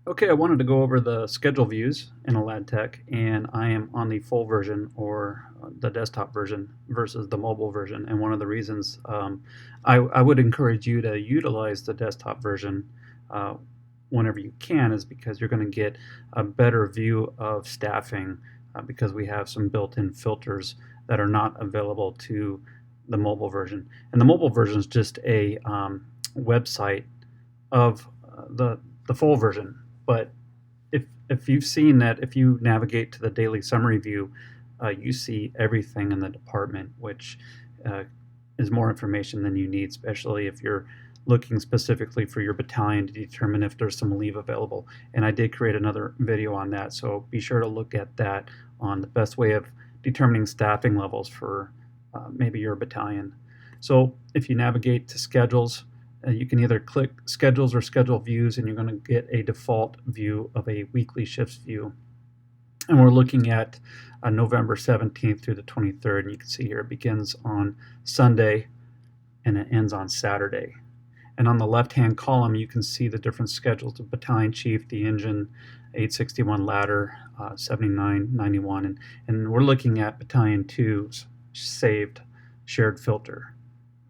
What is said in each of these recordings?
Okay, I wanted to go over the schedule views in Aladtec, and I am on the full version or the desktop version versus the mobile version. And one of the reasons I would encourage you to utilize the desktop version uh, whenever you can is because you're going to get a better view of staffing because we have some built-in filters that are not available to the mobile version. And the mobile version is just a website of the full version. But if you've seen that, if you navigate to the daily summary view, you see everything in the department, which uh, is more information than you need, especially if you're looking specifically for your battalion to determine if there's some leave available. And I did create another video on that, so be sure to look at that on the best way of determining staffing levels for maybe your battalion. So if you navigate to schedules, you can either click schedules or schedule views, and you're going to get a default view of a weekly shifts view. And we're looking at November 17th through the 23rd. And you can see here it begins on Sunday and it ends on Saturday. And on the left-hand column, you can see the different schedules: the battalion chief, the engine, 861 ladder, 79, 91. And we're looking at battalion 2's saved shared filter.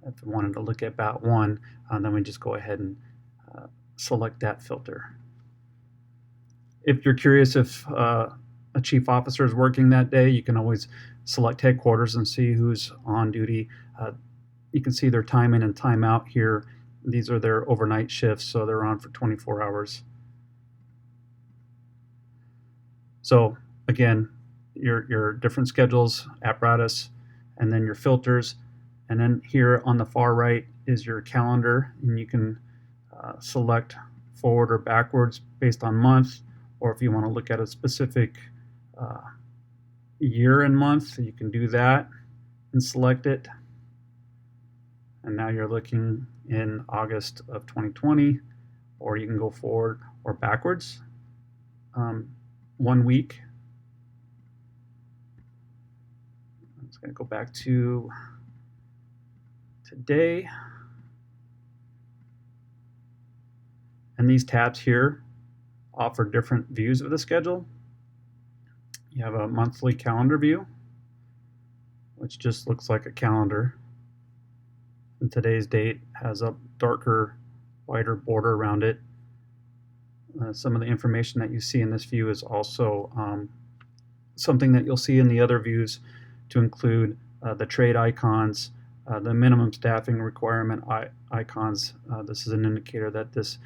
If we wanted to look at Bat 1, then we just go ahead and select that filter. If you're curious if a chief officer is working that day, you can always select headquarters and see who's on duty. You can see their time in and time out here. These are their overnight shifts, so they're on for 24 hours. So again, your different schedules, apparatus, and then your filters. And then here on the far right is your calendar, and you can select forward or backwards based on month, or if you want to look at a specific year and month, you can do that and select it. And now you're looking in August of 2020, or you can go forward or backwards 1 week. I'm just going to go back to today. And these tabs here offer different views of the schedule. You have a monthly calendar view, which just looks like a calendar. And today's date has a darker, wider border around it. Some of the information that you see in this view is also something that you'll see in the other views, to include the trade icons, the minimum staffing requirement icons. This is an indicator that this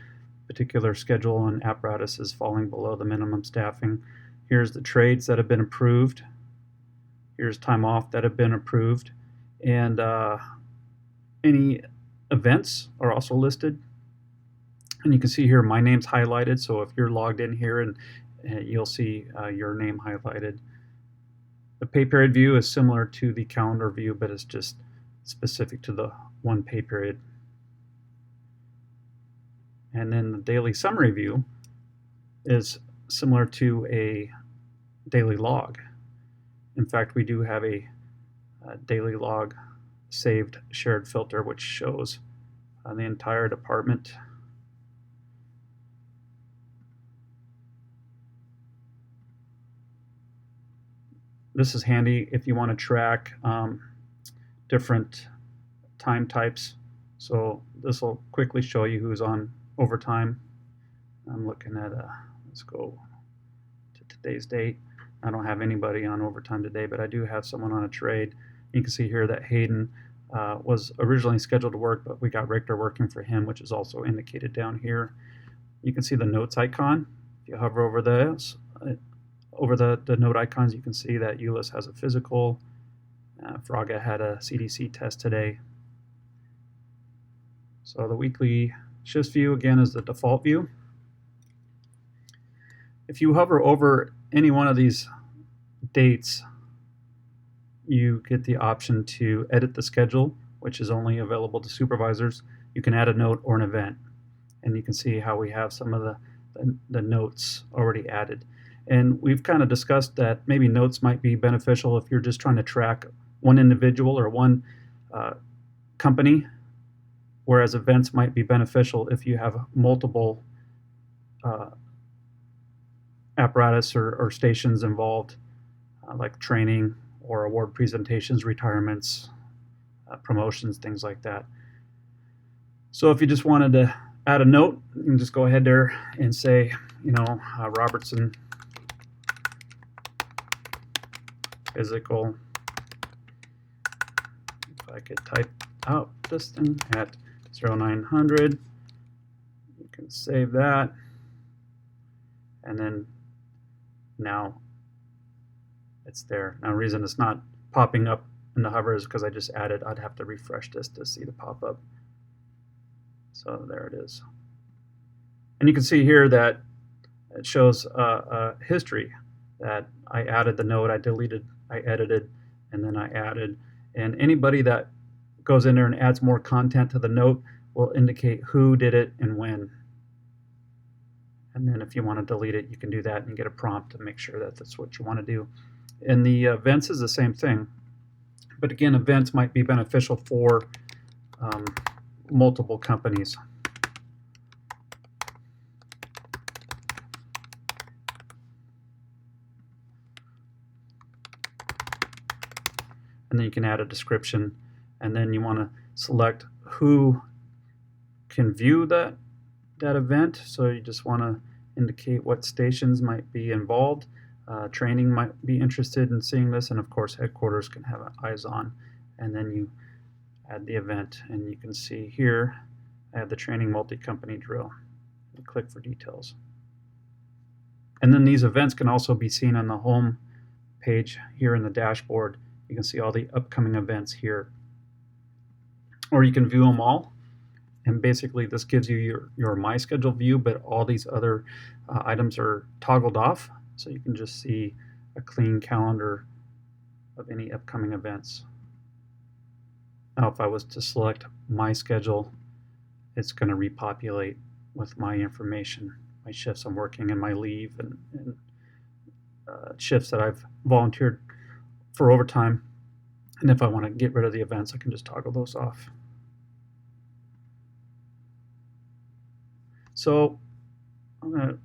particular schedule and apparatus is falling below the minimum staffing. Here's the trades that have been approved. Here's time off that have been approved. And any events are also listed. And you can see here my name's highlighted, so if you're logged in here, and you'll see your name highlighted. The pay period view is similar to the calendar view, but it's just specific to the one pay period. And then the daily summary view is similar to a daily log. In fact, we do have a daily log saved shared filter, which shows the entire department. This is handy if you want to track different time types. So this will quickly show you who's on overtime. I'm looking at, let's go to today's date. I don't have anybody on overtime today, but I do have someone on a trade. You can see here that Hayden was originally scheduled to work, but we got Richter working for him, which is also indicated down here. You can see the notes icon. If you hover over those, over the note icons, you can see that Ulyss has a physical. Fraga had a CDC test today. So the weekly shifts view, again, is the default view. If you hover over any one of these dates, you get the option to edit the schedule, which is only available to supervisors. You can add a note or an event, and you can see how we have some of the notes already added. And we've kind of discussed that maybe notes might be beneficial if you're just trying to track one individual or one company, whereas events might be beneficial if you have multiple apparatus or stations involved, like training or award presentations, retirements, promotions, things like that. So if you just wanted to add a note, you can just go ahead there and say, Robertson Physical. If I could type out this thing at 0900, you can save that. And then now it's there. Now the reason it's not popping up in the hover is because I just added, I'd have to refresh this to see the pop-up. So there it is. And you can see here that it shows a history that I added the note, I deleted, I edited, and then I added. And anybody that goes in there and adds more content to the note will indicate who did it and when. And then if you want to delete it, you can do that and get a prompt to make sure that that's what you want to do. And the events is the same thing. But again, events might be beneficial for multiple companies. And then you can add a description, and then you want to select who can view that event. So you just want to indicate what stations might be involved. Training might be interested in seeing this, and of course headquarters can have eyes on. And then you add the event, and you can see here I have the training multi-company drill. You click for details. And then these events can also be seen on the home page here in the dashboard. You can see all the upcoming events here. Or you can view them all. And basically this gives you your My Schedule view, but all these other items are toggled off. So you can just see a clean calendar of any upcoming events. Now if I was to select My Schedule, it's going to repopulate with my information, my shifts I'm working and my leave and shifts that I've volunteered for overtime. And if I want to get rid of the events, I can just toggle those off. So I'm going to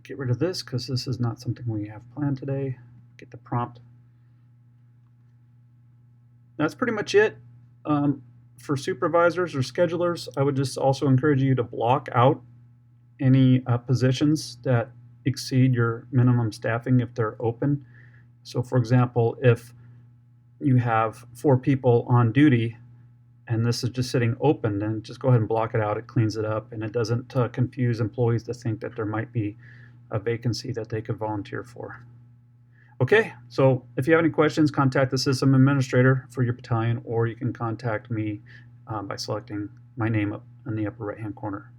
get rid of this because this is not something we have planned today. Get the prompt. That's pretty much it. For supervisors or schedulers, I would just also encourage you to block out any positions that exceed your minimum staffing if they're open. So for example, if you have 4 people on duty and this is just sitting open, then just go ahead and block it out. It cleans it up and it doesn't confuse employees to think that there might be a vacancy that they could volunteer for. Okay, so if you have any questions, contact the system administrator for your battalion, or you can contact me by selecting my name up in the upper right hand corner.